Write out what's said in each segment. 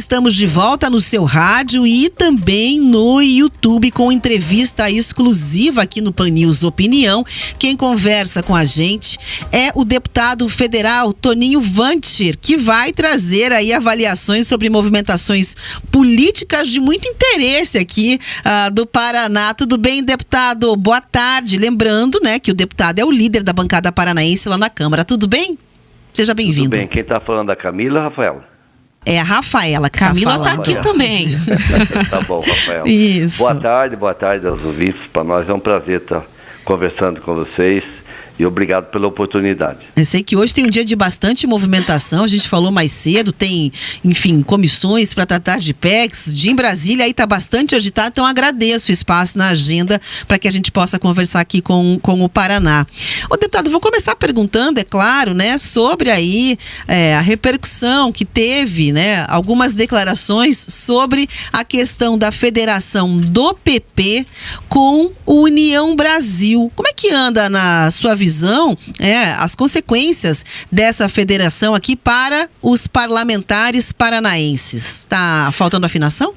estamos de volta no seu rádio e também no YouTube com entrevista exclusiva aqui no Pan News Opinião. Quem conversa com a gente é o deputado federal Toninho Wantschir, que vai trazer aí avaliações sobre movimentações políticas de muito interesse aqui do Paraná. Tudo bem, deputado? Boa tarde. Lembrando, né, que o deputado é o líder da bancada paranaense lá na Câmara. Tudo bem? Seja bem-vindo. Tudo bem. Quem está falando é a Camila, Rafaela? É a Rafaela que Camila está falando. está aqui também. Tá bom, Rafaela. Isso. Boa tarde aos ouvintes. Para nós é um prazer estar conversando com vocês e obrigado pela oportunidade. Eu sei que hoje tem um dia de bastante movimentação, a gente falou mais cedo, tem, enfim, comissões para tratar de PECs, em Brasília aí está bastante agitado, então agradeço o espaço na agenda para que a gente possa conversar aqui com o Paraná. Ô, deputado, vou começar perguntando, é claro, né, sobre aí a repercussão que teve, né, algumas declarações sobre a questão da federação do PP com o União Brasil. Como é que anda na sua visão as consequências dessa federação aqui para os parlamentares paranaenses? Está faltando afinação?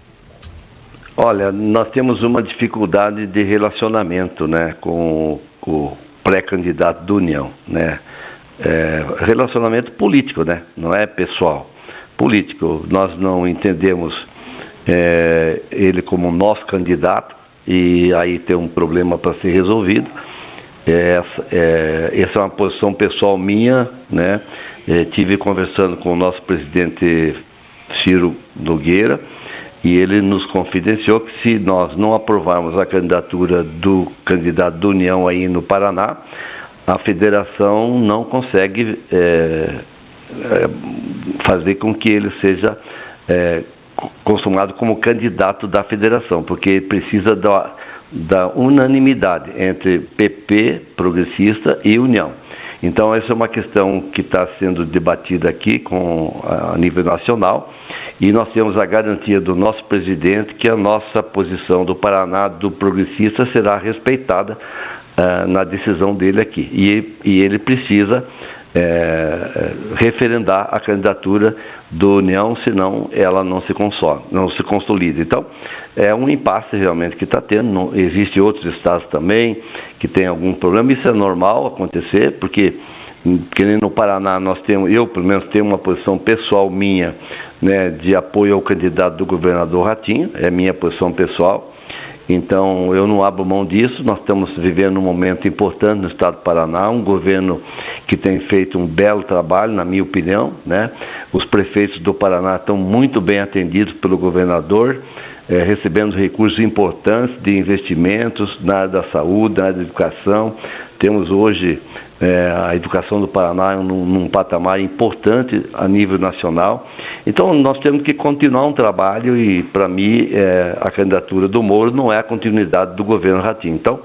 Olha, nós temos uma dificuldade de relacionamento, né, com o pré-candidato da União, né? Relacionamento político, né? Não é pessoal, político. Nós não entendemos ele como nosso candidato e aí tem um problema para ser resolvido. Essa é uma posição pessoal minha, né? Tive conversando com o nosso presidente Ciro Nogueira e ele nos confidenciou que se nós não aprovarmos a candidatura do candidato da União aí no Paraná, a federação não consegue fazer com que ele seja consumado como candidato da federação, porque precisa da unanimidade entre PP, progressista e União. Então essa é uma questão que está sendo debatida aqui a nível nacional e nós temos a garantia do nosso presidente que a nossa posição do Paraná, do progressista, será respeitada na decisão dele aqui. E ele precisa referendar a candidatura do União, senão ela não se consolida. Então, é um impasse realmente que está tendo. Existem outros estados também que têm algum problema. Isso é normal acontecer, porque no Paraná eu pelo menos tenho uma posição pessoal minha, né, de apoio ao candidato do governador Ratinho, é minha posição pessoal. Então, eu não abro mão disso. Nós estamos vivendo um momento importante no estado do Paraná, um governo que tem feito um belo trabalho, na minha opinião, né? Os prefeitos do Paraná estão muito bem atendidos pelo governador, recebendo recursos importantes de investimentos na área da saúde, na área da educação. Temos hoje a educação do Paraná num patamar importante a nível nacional. Então, nós temos que continuar um trabalho e, para mim, a candidatura do Moro não é a continuidade do governo Ratinho. Então,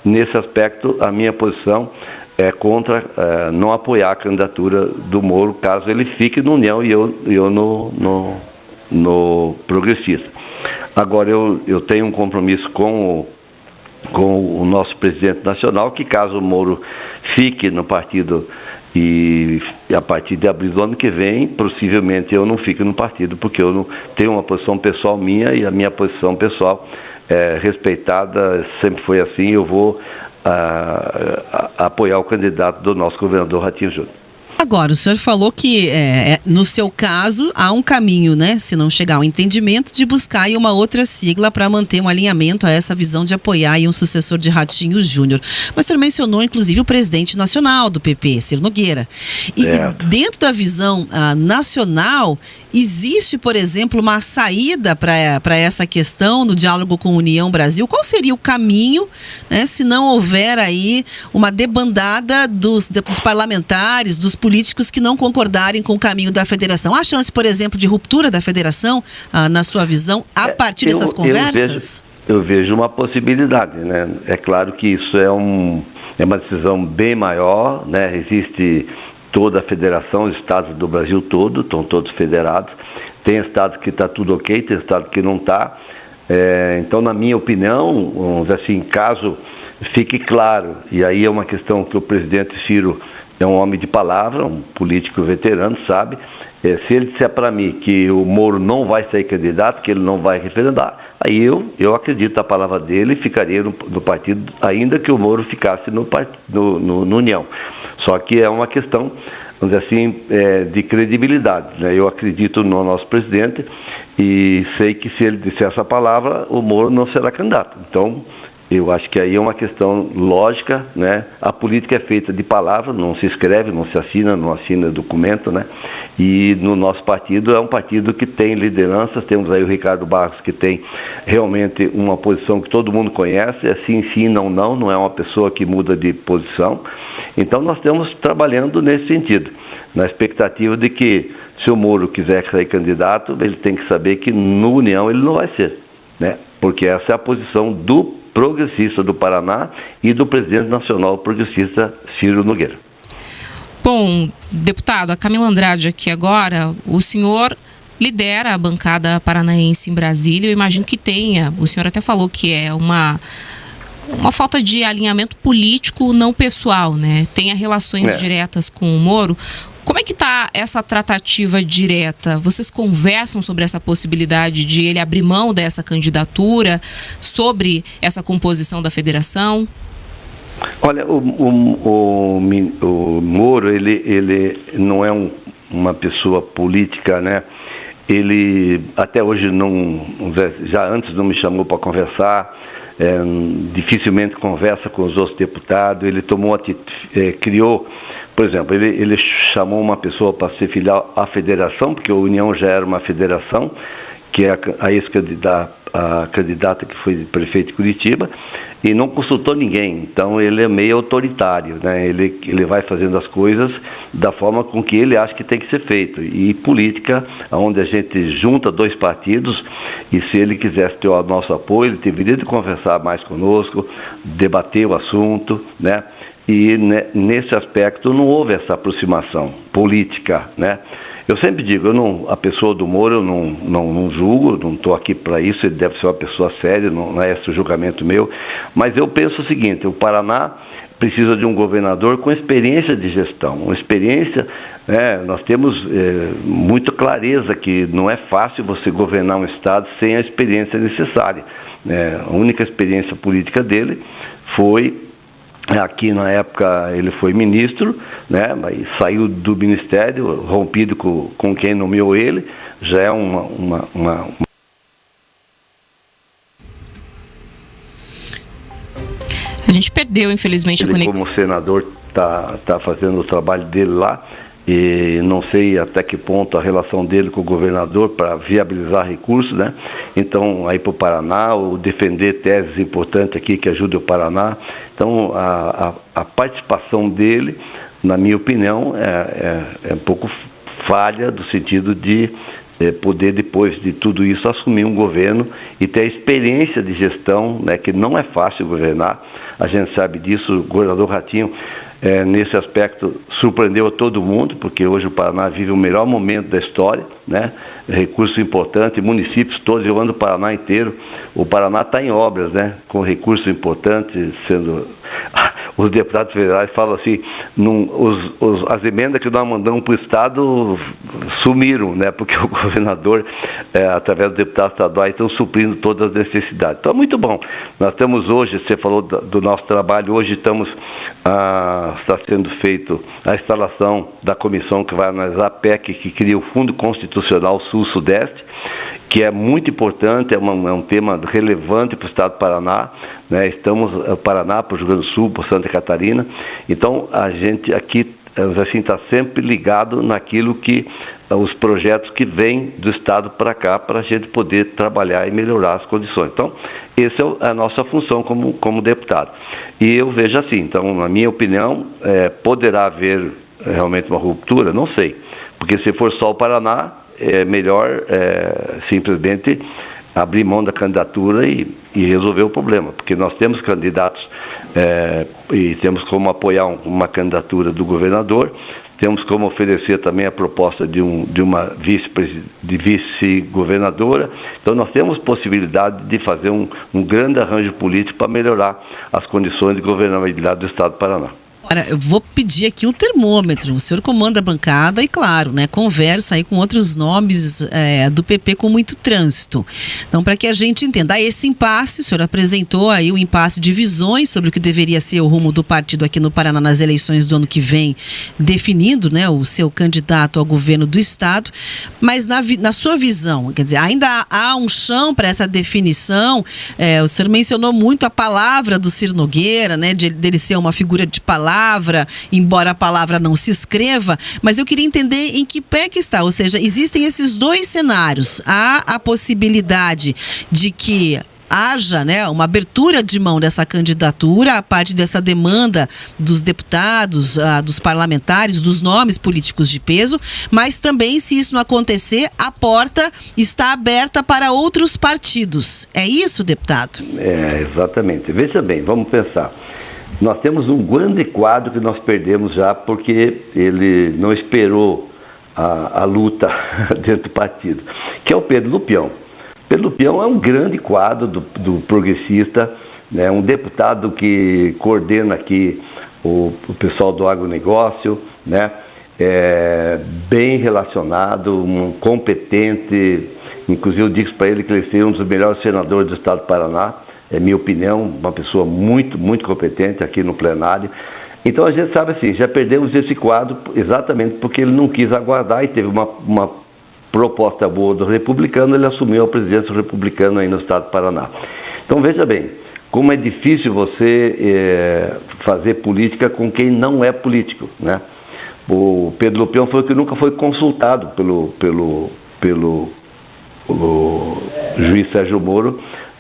nesse aspecto, a minha posição é contra não apoiar a candidatura do Moro, caso ele fique no União e eu no progressista. Agora, eu tenho um compromisso com o nosso presidente nacional, que caso o Moro fique no partido e a partir de abril do ano que vem, possivelmente eu não fique no partido, porque eu não tenho uma posição pessoal minha e a minha posição pessoal é respeitada, sempre foi assim. Eu vou apoiar o candidato do nosso governador Ratinho Júnior. Agora, o senhor falou que, no seu caso, há um caminho, né, se não chegar ao entendimento, de buscar aí uma outra sigla para manter um alinhamento a essa visão de apoiar aí um sucessor de Ratinho Júnior. Mas o senhor mencionou, inclusive, o presidente nacional do PP, Ciro Nogueira. E dentro da visão nacional, existe, por exemplo, uma saída para essa questão no diálogo com a União Brasil? Qual seria o caminho, né, se não houver aí uma debandada dos parlamentares, dos políticos que não concordarem com o caminho da federação? Há chance, por exemplo, de ruptura da federação, na sua visão, a partir dessas conversas? Eu vejo uma possibilidade, né? É claro que isso é uma decisão bem maior, né? Existe toda a federação, os estados do Brasil todo, estão todos federados. Tem estados que está tudo ok, tem estados que não está. Então, na minha opinião, vamos dizer assim, caso fique claro, e aí é uma questão que o presidente Ciro é um homem de palavra, um político veterano, sabe? Se ele disser para mim que o Moro não vai ser candidato, que ele não vai referendar, aí eu acredito na palavra dele e ficaria no partido, ainda que o Moro ficasse no União. Só que é uma questão, vamos dizer assim, de credibilidade, né? Eu acredito no nosso presidente e sei que se ele disser essa palavra, o Moro não será candidato. Então, eu acho que aí é uma questão lógica, né? A política é feita de palavras, não se escreve, não se assina, não assina documento, né? E no nosso partido é um partido que tem lideranças, temos aí o Ricardo Barros, que tem realmente uma posição que todo mundo conhece, é sim, não é uma pessoa que muda de posição. Então nós estamos trabalhando nesse sentido, na expectativa de que, se o Moro quiser sair candidato, ele tem que saber que no União ele não vai ser, né? Porque essa é a posição do progressista do Paraná e do presidente nacional progressista Ciro Nogueira. Bom, deputado, a Camila Andrade aqui agora, o senhor lidera a bancada paranaense em Brasília, eu imagino que tenha, o senhor até falou que é uma falta de alinhamento político não pessoal, né? Tenha relações diretas com o Moro. Como é que está essa tratativa direta? Vocês conversam sobre essa possibilidade de ele abrir mão dessa candidatura, sobre essa composição da federação? Olha, o Moro, ele não é uma pessoa política, né? Ele até hoje já antes não me chamou para conversar, dificilmente conversa com os outros deputados. Ele criou, por exemplo, ele chamou uma pessoa para ser filial à federação, porque a União já era uma federação, que é a candidata que foi prefeito de Curitiba, e não consultou ninguém. Então ele é meio autoritário, né? Ele vai fazendo as coisas da forma com que ele acha que tem que ser feito. E política, onde a gente junta dois partidos, e se ele quisesse ter o nosso apoio, ele deveria de conversar mais conosco, debater o assunto, né? E nesse aspecto não houve essa aproximação política, né? Eu sempre digo, a pessoa do Moro eu não julgo, não estou aqui para isso, ele deve ser uma pessoa séria, não é esse o julgamento meu, mas eu penso o seguinte: o Paraná precisa de um governador com experiência de gestão, uma experiência, nós temos muita clareza que não é fácil você governar um estado sem a experiência necessária. A única experiência política dele foi aqui na época, ele foi ministro, né, mas saiu do ministério, rompido com quem nomeou ele, já é A gente perdeu, infelizmente, a conexão. Como senador tá fazendo o trabalho dele lá, e não sei até que ponto a relação dele com o governador para viabilizar recursos, né? Então, aí para o Paraná, ou defender teses importantes aqui que ajudem o Paraná. Então, a participação dele, na minha opinião, é um pouco falha, do sentido de poder, depois de tudo isso, assumir um governo e ter a experiência de gestão, né, que não é fácil governar. A gente sabe disso. O governador Ratinho, nesse aspecto, surpreendeu a todo mundo, porque hoje o Paraná vive o melhor momento da história, né? Recursos importantes, municípios todos, eu ando o Paraná inteiro. O Paraná está em obras, né? Com recursos importantes sendo... Os deputados federais falam assim, as emendas que nós mandamos para o Estado sumiram, né? Porque o governador, através dos deputados estaduais, estão suprindo todas as necessidades. Então, muito bom. Nós temos hoje, você falou do nosso trabalho, hoje está sendo feito a instalação da comissão que vai analisar a PEC, que cria o Fundo Constitucional Sul-Sudeste, que é muito importante, é um tema relevante para o estado do Paraná, né? Estamos Paraná, para o Rio Grande do Sul, para Santa Catarina. Então, a gente aqui assim está sempre ligado naquilo que os projetos que vêm do estado para cá, para a gente poder trabalhar e melhorar as condições. Então, essa é a nossa função como deputado. E eu vejo assim, então, na minha opinião, poderá haver realmente uma ruptura? Não sei, porque se for só o Paraná, é melhor simplesmente abrir mão da candidatura e resolver o problema, porque nós temos candidatos e temos como apoiar uma candidatura do governador, temos como oferecer também a proposta de uma vice-governadora. Então nós temos possibilidade de fazer um grande arranjo político para melhorar as condições de governabilidade do estado do Paraná. Agora, eu vou pedir aqui um termômetro. O senhor comanda a bancada e, claro, né, conversa aí com outros nomes do PP com muito trânsito. Então, para que a gente entenda esse impasse, o senhor apresentou aí o impasse de visões sobre o que deveria ser o rumo do partido aqui no Paraná nas eleições do ano que vem, definindo, né, o seu candidato ao governo do estado. Mas na sua visão, quer dizer, ainda há um chão para essa definição? O senhor mencionou muito a palavra do Ciro Nogueira, né, dele ser uma figura de palavra, embora a palavra não se escreva, mas eu queria entender em que pé que está, ou seja, existem esses dois cenários. Há a possibilidade de que haja, né, uma abertura de mão dessa candidatura, a parte dessa demanda dos deputados, dos parlamentares, dos nomes políticos de peso, mas também, se isso não acontecer, a porta está aberta para outros partidos. É isso, deputado? Exatamente. Veja bem, vamos pensar. Nós temos um grande quadro que nós perdemos já porque ele não esperou a luta dentro do partido, que é o Pedro Lupião. Pedro Lupião é um grande quadro do progressista, né, um deputado que coordena aqui o pessoal do agronegócio, né, bem relacionado, competente, inclusive eu disse para ele que ele seria um dos melhores senadores do estado do Paraná. É minha opinião, uma pessoa muito, muito competente aqui no plenário. Então a gente sabe assim, já perdemos esse quadro exatamente porque ele não quis aguardar e teve uma proposta boa do republicano, ele assumiu a presidência do republicano aí no estado do Paraná. Então veja bem, como é difícil você fazer política com quem não é político, né? O Pedro Lupião foi o que nunca foi consultado pelo juiz Sérgio Moro,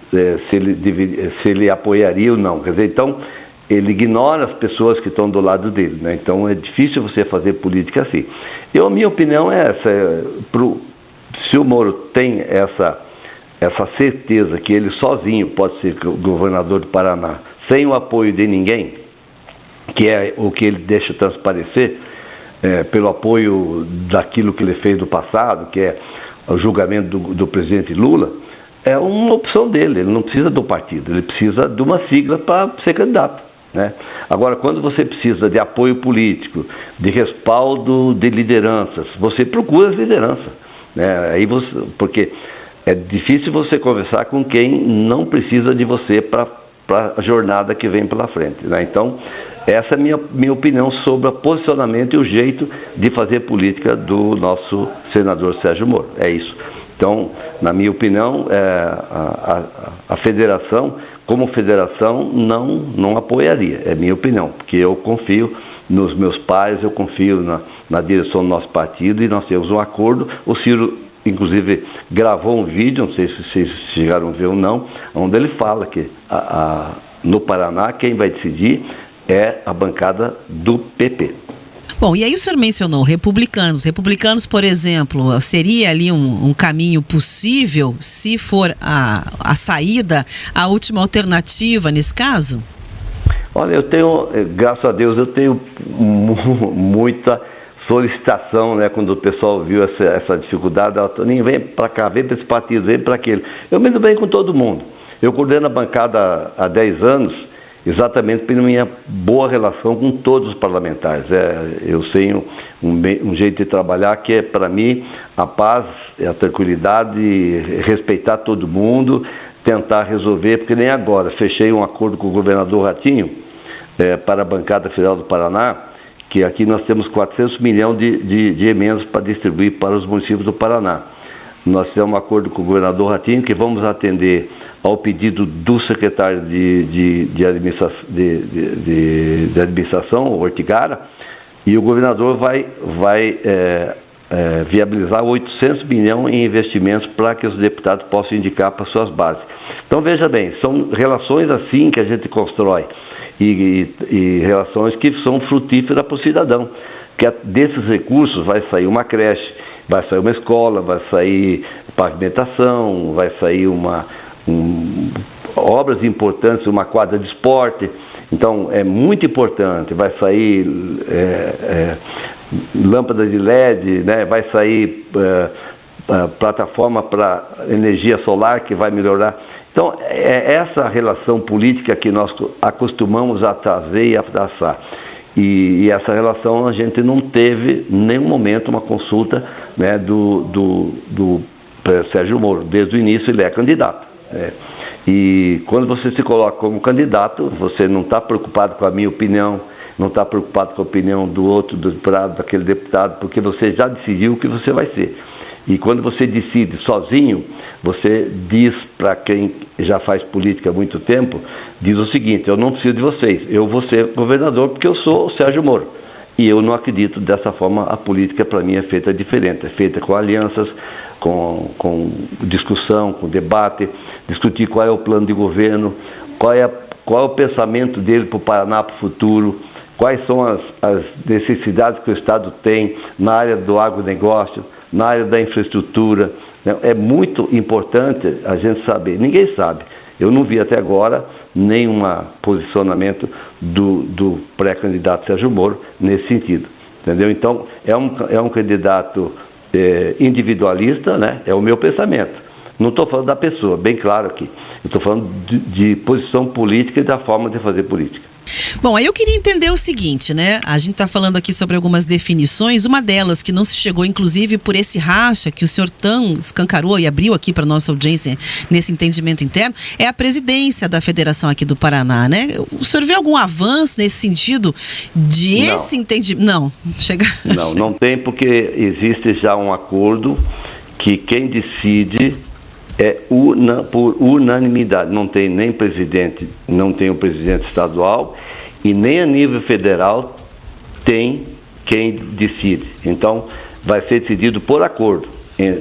se ele apoiaria ou não. Quer dizer, então, ele ignora as pessoas que estão do lado dele, né? Então, é difícil você fazer política assim. A minha opinião é essa. Se o Moro tem essa certeza que ele sozinho pode ser governador do Paraná, sem o apoio de ninguém, que é o que ele deixa transparecer, pelo apoio daquilo que ele fez no passado, que é o julgamento do presidente Lula, é uma opção dele, ele não precisa do partido, ele precisa de uma sigla para ser candidato, né? Agora, quando você precisa de apoio político, de respaldo de lideranças, você procura as lideranças, né? Porque é difícil você conversar com quem não precisa de você para a jornada que vem pela frente, né? Então, essa é a minha opinião sobre o posicionamento e o jeito de fazer política do nosso senador Sérgio Moro, é isso. Então, na minha opinião, a federação, como federação, não apoiaria, é minha opinião, porque eu confio nos meus pais, eu confio na direção do nosso partido e nós temos um acordo. O Ciro, inclusive, gravou um vídeo, não sei se vocês chegaram a ver ou não, onde ele fala que no Paraná quem vai decidir é a bancada do PP. Bom, e aí o senhor mencionou republicanos. Republicanos, por exemplo, seria ali um caminho possível se for a saída, a última alternativa nesse caso? Olha, eu tenho, graças a Deus, eu tenho muita solicitação, né, quando o pessoal viu essa dificuldade, nem vem para cá, vem para esse partido, vem para aquele. Eu me dou bem com todo mundo. Eu coordeno a bancada há 10 anos, exatamente pela minha boa relação com todos os parlamentares. Eu tenho um jeito de trabalhar que é, para mim, a paz, a tranquilidade, respeitar todo mundo, tentar resolver, porque nem agora, fechei um acordo com o governador Ratinho para a bancada federal do Paraná, que aqui nós temos 400 milhões de emendas para distribuir para os municípios do Paraná. Nós fizemos um acordo com o governador Ratinho que vamos atender ao pedido do secretário de administração, Ortigara, e o governador vai viabilizar 800 milhões em investimentos para que os deputados possam indicar para suas bases. Então, veja bem, são relações assim que a gente constrói e relações que são frutíferas para o cidadão, que desses recursos vai sair uma creche, vai sair uma escola, vai sair pavimentação, vai sair obras importantes, uma quadra de esporte. Então, é muito importante, vai sair lâmpadas de LED, né? Vai sair plataforma para energia solar que vai melhorar. Então, é essa relação política que nós acostumamos a trazer e a traçar. E essa relação a gente não teve em nenhum momento uma consulta, né, do Sérgio Moro. Desde o início ele é candidato. E quando você se coloca como candidato, você não está preocupado com a minha opinião, não está preocupado com a opinião do outro, daquele deputado, porque você já decidiu o que você vai ser. E quando você decide sozinho, você diz para quem já faz política há muito tempo, diz o seguinte: eu não preciso de vocês, eu vou ser governador porque eu sou o Sérgio Moro. E eu não acredito dessa forma. A política para mim é feita diferente, é feita com alianças, com discussão, com debate, discutir qual é o plano de governo, qual é o pensamento dele para o Paraná, para o futuro, quais são as necessidades que o Estado tem na área do agronegócio, na área da infraestrutura. É muito importante a gente saber. Ninguém sabe. Eu não vi até agora nenhum posicionamento do pré-candidato Sérgio Moro nesse sentido. Entendeu? Então, é um candidato individualista, né? É o meu pensamento. Não estou falando da pessoa, bem claro aqui. Eu estou falando de posição política e da forma de fazer política. Bom, aí eu queria entender o seguinte, né? A gente está falando aqui sobre algumas definições, uma delas que não se chegou, inclusive, por esse racha que o senhor tão escancarou e abriu aqui para nossa audiência nesse entendimento interno, é a presidência da federação aqui do Paraná, né? O senhor vê algum avanço nesse sentido esse entendimento? Não tem, porque existe já um acordo que quem decide é por unanimidade. Não tem nem presidente, não tem o presidente estadual e nem a nível federal tem quem decide. Então, vai ser decidido por acordo.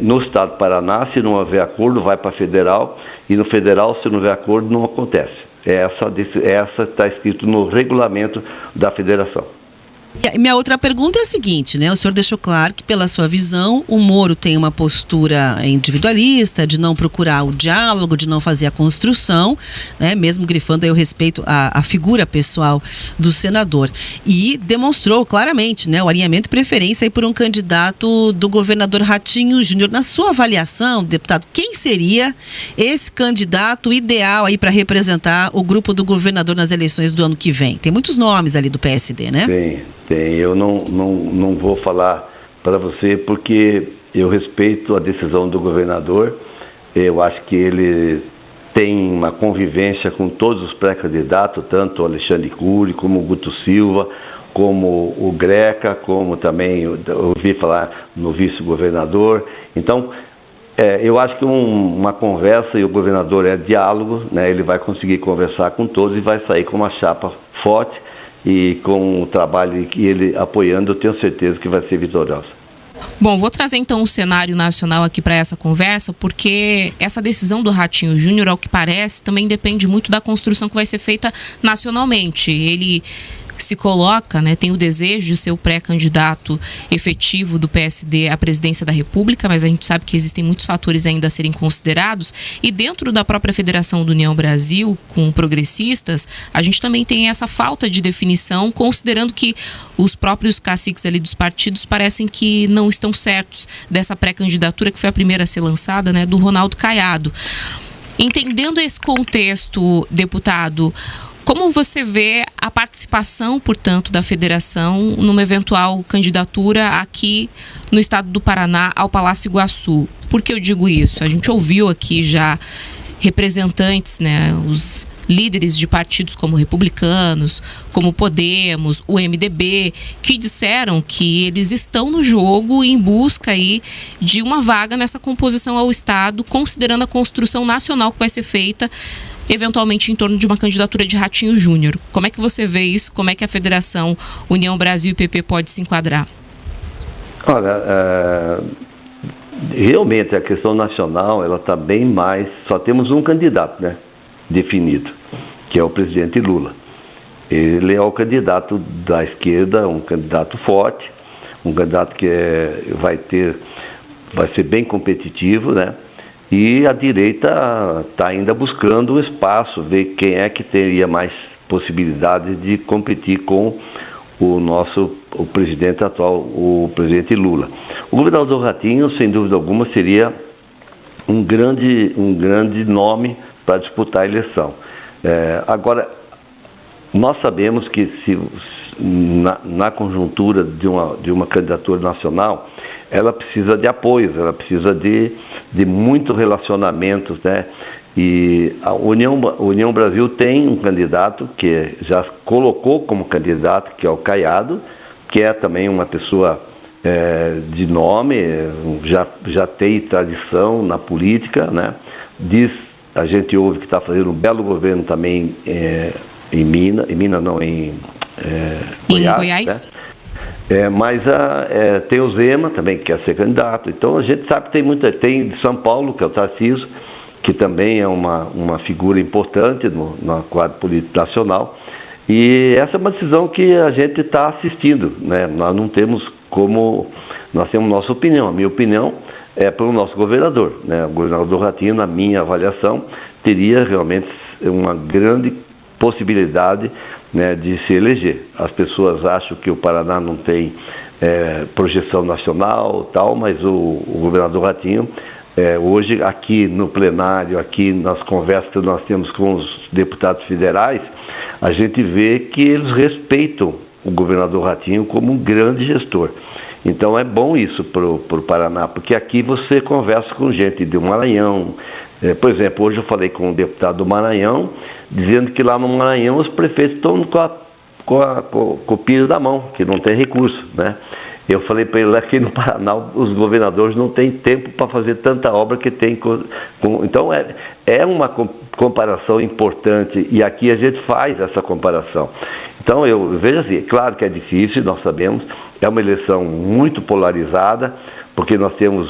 No estado do Paraná, se não houver acordo, vai para federal, e no federal, se não houver acordo, não acontece. Essa está escrito no regulamento da federação. E minha outra pergunta é a seguinte, né? O senhor deixou claro que, pela sua visão, o Moro tem uma postura individualista, de não procurar o diálogo, de não fazer a construção, né? Mesmo grifando aí o respeito à figura pessoal do senador. E demonstrou claramente, né, o alinhamento e preferência aí por um candidato do governador Ratinho Júnior. Na sua avaliação, deputado, quem seria esse candidato ideal aí para representar o grupo do governador nas eleições do ano que vem? Tem muitos nomes ali do PSD, né? Tem. Eu não vou falar para você porque eu respeito a decisão do governador. Eu acho que ele tem uma convivência com todos os pré-candidatos, tanto o Alexandre Cury, como o Guto Silva, como o Greca, como também eu ouvi falar no vice-governador. Então, eu acho que uma conversa, e o governador é diálogo, né? Ele vai conseguir conversar com todos e vai sair com uma chapa forte. E com o trabalho que ele apoiando, eu tenho certeza que vai ser vitoriosa. Bom, vou trazer então o cenário nacional aqui para essa conversa, porque essa decisão do Ratinho Júnior, ao que parece, também depende muito da construção que vai ser feita nacionalmente. Ele se coloca, né, tem o desejo de ser o pré-candidato efetivo do PSD à presidência da República, mas a gente sabe que existem muitos fatores ainda a serem considerados, e dentro da própria Federação do União Brasil, com progressistas, a gente também tem essa falta de definição, considerando que os próprios caciques ali dos partidos parecem que não estão certos dessa pré-candidatura, que foi a primeira a ser lançada, né, do Ronaldo Caiado. Entendendo esse contexto, deputado, como você vê a participação, portanto, da federação numa eventual candidatura aqui no estado do Paraná ao Palácio Iguaçu? Por que eu digo isso? A gente ouviu aqui já representantes, né, os líderes de partidos como Republicanos, como Podemos, o MDB, que disseram que eles estão no jogo em busca aí de uma vaga nessa composição ao estado, considerando a construção nacional que vai ser feita eventualmente em torno de uma candidatura de Ratinho Júnior. Como é que você vê isso? Como é que a Federação União Brasil e PP pode se enquadrar? Olha, realmente a questão nacional, ela está bem mais... Só temos um candidato, né, definido, que é o presidente Lula. Ele é o candidato da esquerda, um candidato forte, um candidato que vai ser bem competitivo, né? E a direita está ainda buscando o espaço, ver quem é que teria mais possibilidade de competir com o presidente atual, o presidente Lula. O governador Ratinho, sem dúvida alguma, seria um grande nome para disputar a eleição. Agora, nós sabemos que na conjuntura de uma candidatura nacional, ela precisa de apoios, ela precisa de muitos relacionamentos, né? E a União Brasil tem um candidato que já colocou como candidato, que é o Caiado, que é também uma pessoa de nome, já tem tradição na política, né? A gente ouve que está fazendo um belo governo também em Goiás. Né? Mas tem o Zema também, que quer ser candidato. Então a gente sabe que tem de São Paulo, que é o Tarcísio, que também é uma figura importante no quadro político nacional. E essa é uma decisão que a gente está assistindo, né? Nós não temos nós temos nossa opinião. A minha opinião é para o nosso governador, né? O governador Ratinho, na minha avaliação, teria realmente uma grande possibilidade, né, de se eleger. As pessoas acham que o Paraná não tem projeção nacional, tal, mas o governador Ratinho, hoje aqui no plenário, aqui nas conversas que nós temos com os deputados federais, a gente vê que eles respeitam o governador Ratinho como um grande gestor. Então é bom isso para o Paraná, porque aqui você conversa com gente do Maranhão. Por exemplo, hoje eu falei com um deputado do Maranhão, dizendo que lá no Maranhão os prefeitos estão com o piso da mão, que não tem recurso, né? Eu falei para ele, aqui no Paraná os governadores não têm tempo para fazer tanta obra que tem. Então é uma comparação importante, e aqui a gente faz essa comparação. Então eu vejo assim, claro que é difícil, nós sabemos, é uma eleição muito polarizada, porque nós temos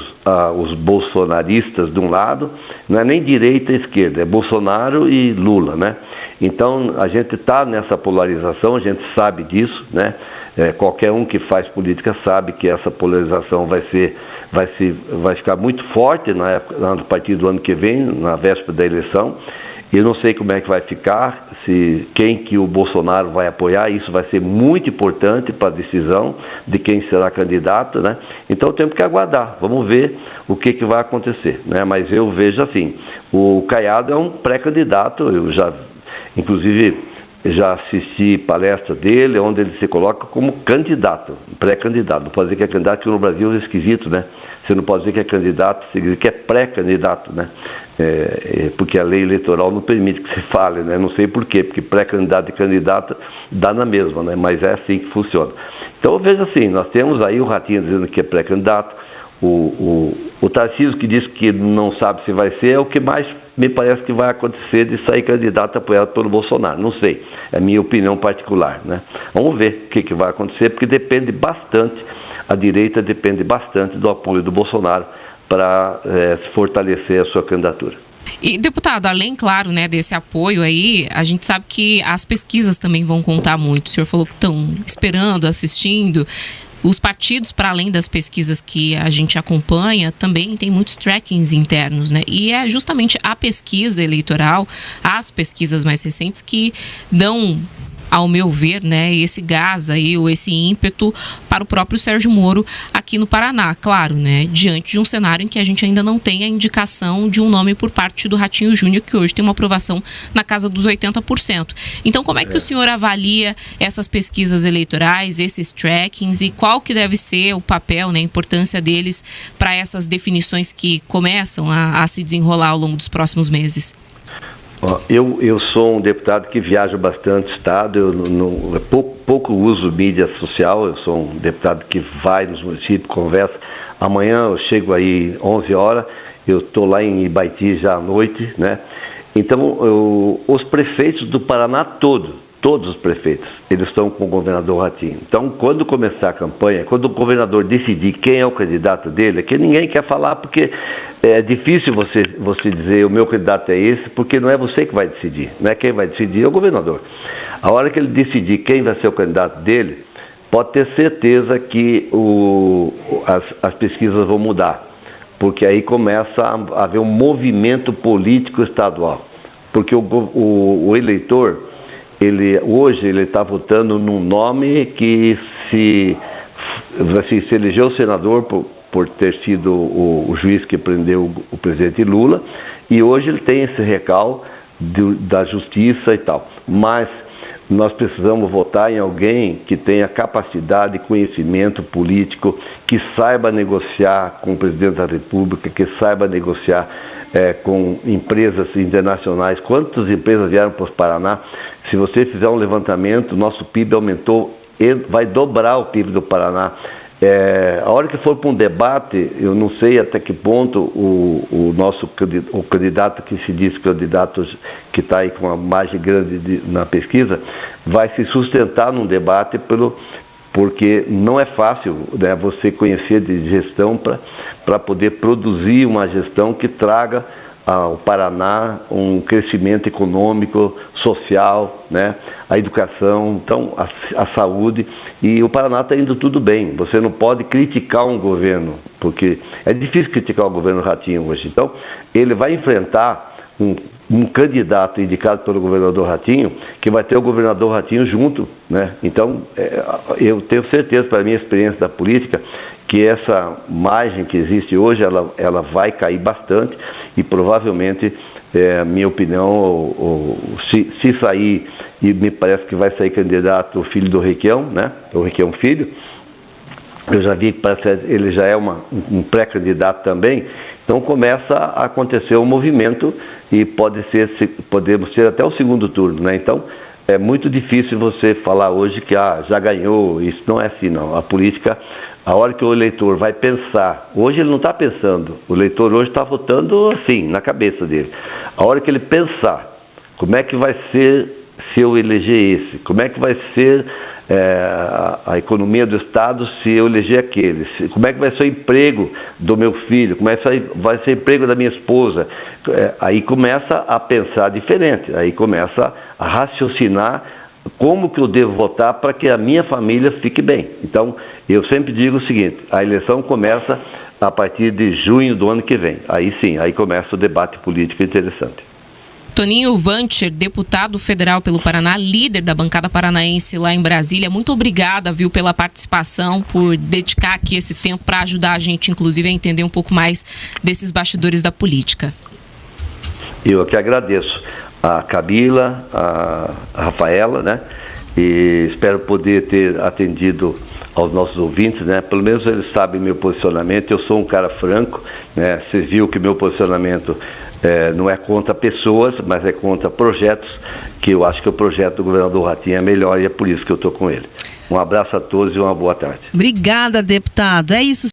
os bolsonaristas de um lado, não é nem direita e esquerda, é Bolsonaro e Lula, né? Então a gente está nessa polarização, a gente sabe disso, né? Qualquer um que faz política sabe que essa polarização vai ficar muito forte a partir do ano que vem, na véspera da eleição. Eu não sei como é que vai ficar, quem que o Bolsonaro vai apoiar. Isso vai ser muito importante para a decisão de quem será candidato, né? Então temos que aguardar, vamos ver o que vai acontecer, né? Mas eu vejo assim, o Caiado é um pré-candidato, eu inclusive já assisti palestra dele, onde ele se coloca como candidato, pré-candidato. Não pode dizer que é candidato, porque no Brasil é esquisito, né? Você não pode dizer que é candidato, você diz que é pré-candidato, né? Porque a lei eleitoral não permite que se fale, né? Não sei por quê, porque pré-candidato e candidato dá na mesma, né? Mas é assim que funciona. Então eu vejo assim, nós temos aí o Ratinho dizendo que é pré-candidato, o Tarcísio que diz que não sabe se vai ser, é o que mais me parece que vai acontecer, de sair candidato apoiado pelo Bolsonaro. Não sei, é a minha opinião particular, né? Vamos ver o que vai acontecer, porque depende bastante, a direita depende bastante do apoio do Bolsonaro para fortalecer a sua candidatura. E, deputado, além, claro, né, desse apoio aí, a gente sabe que as pesquisas também vão contar muito. O senhor falou que estão esperando, assistindo. Os partidos, para além das pesquisas que a gente acompanha, também tem muitos trackings internos, né? E é justamente a pesquisa eleitoral, as pesquisas mais recentes, que dão, ao meu ver, né, esse gás aí, ou esse ímpeto para o próprio Sérgio Moro aqui no Paraná, claro, né, diante de um cenário em que a gente ainda não tem a indicação de um nome por parte do Ratinho Júnior, que hoje tem uma aprovação na casa dos 80%. Então, como é que o senhor avalia essas pesquisas eleitorais, esses trackings, e qual que deve ser o papel, né, a importância deles para essas definições que começam a se desenrolar ao longo dos próximos meses? Eu sou um deputado que viaja bastante o estado, eu pouco uso mídia social, eu sou um deputado que vai nos municípios, conversa. Amanhã eu chego aí 11 horas, eu estou lá em Ibaiti já à noite, né? Então, os prefeitos do Paraná todos os prefeitos, eles estão com o governador Ratinho. Então, quando começar a campanha, quando o governador decidir quem é o candidato dele, é que ninguém quer falar, porque é difícil você dizer o meu candidato é esse, porque não é você que vai decidir, né? Quem vai decidir é o governador. A hora que ele decidir quem vai ser o candidato dele, pode ter certeza que as pesquisas vão mudar, porque aí começa a haver um movimento político estadual, porque o eleitor, hoje ele está votando num nome que se elegeu senador por ter sido o juiz que prendeu o presidente Lula, e hoje ele tem esse recalque da justiça e tal. Mas nós precisamos votar em alguém que tenha capacidade e conhecimento político, que saiba negociar com o presidente da República, que saiba negociar com empresas internacionais. Quantas empresas vieram para o Paraná? Se você fizer um levantamento, nosso PIB aumentou, vai dobrar o PIB do Paraná. A hora que for para um debate, eu não sei até que ponto o candidato que se diz candidato, que está aí com uma margem grande na pesquisa, vai se sustentar num debate porque não é fácil, né, você conhecer de gestão para poder produzir uma gestão que traga ao Paraná um crescimento econômico, social, né, a educação, então a saúde, e o Paraná está indo tudo bem. Você não pode criticar um governo, porque é difícil criticar o governo Ratinho hoje. Então, ele vai enfrentar um candidato indicado pelo governador Ratinho, que vai ter o governador Ratinho junto, né? Então, eu tenho certeza, para a minha experiência da política, que essa margem que existe hoje, ela vai cair bastante e provavelmente, minha opinião, se sair, e me parece que vai sair candidato o filho do Requião, né? O Requião Filho, eu já vi que ele já é um pré-candidato também, então começa a acontecer um movimento e podemos ter até o segundo turno, né? Então, é muito difícil você falar hoje que já ganhou, isso não é assim não. A política, a hora que o eleitor vai pensar, hoje ele não está pensando, o eleitor hoje está votando assim, na cabeça dele. A hora que ele pensar, como é que vai ser se eu eleger esse? Como é que vai ser a economia do Estado se eu eleger aquele? Como é que vai ser o emprego do meu filho? Como é que vai ser o emprego da minha esposa? Aí começa a pensar diferente, aí começa a raciocinar como que eu devo votar para que a minha família fique bem. Então, eu sempre digo o seguinte, a eleição começa a partir de junho do ano que vem. Aí sim, aí começa o debate político interessante. Toninho Vancher, deputado federal pelo Paraná, líder da bancada paranaense lá em Brasília, muito obrigada, viu, pela participação, por dedicar aqui esse tempo para ajudar a gente, inclusive, a entender um pouco mais desses bastidores da política. Eu que agradeço a Camila, a Rafaela, né? E espero poder ter atendido aos nossos ouvintes, né? Pelo menos eles sabem meu posicionamento. Eu sou um cara franco, né? Você viu que meu posicionamento não é contra pessoas, mas é contra projetos, que eu acho que o projeto do governador Ratinho é melhor e é por isso que eu estou com ele. Um abraço a todos e uma boa tarde. Obrigada, deputado. É isso.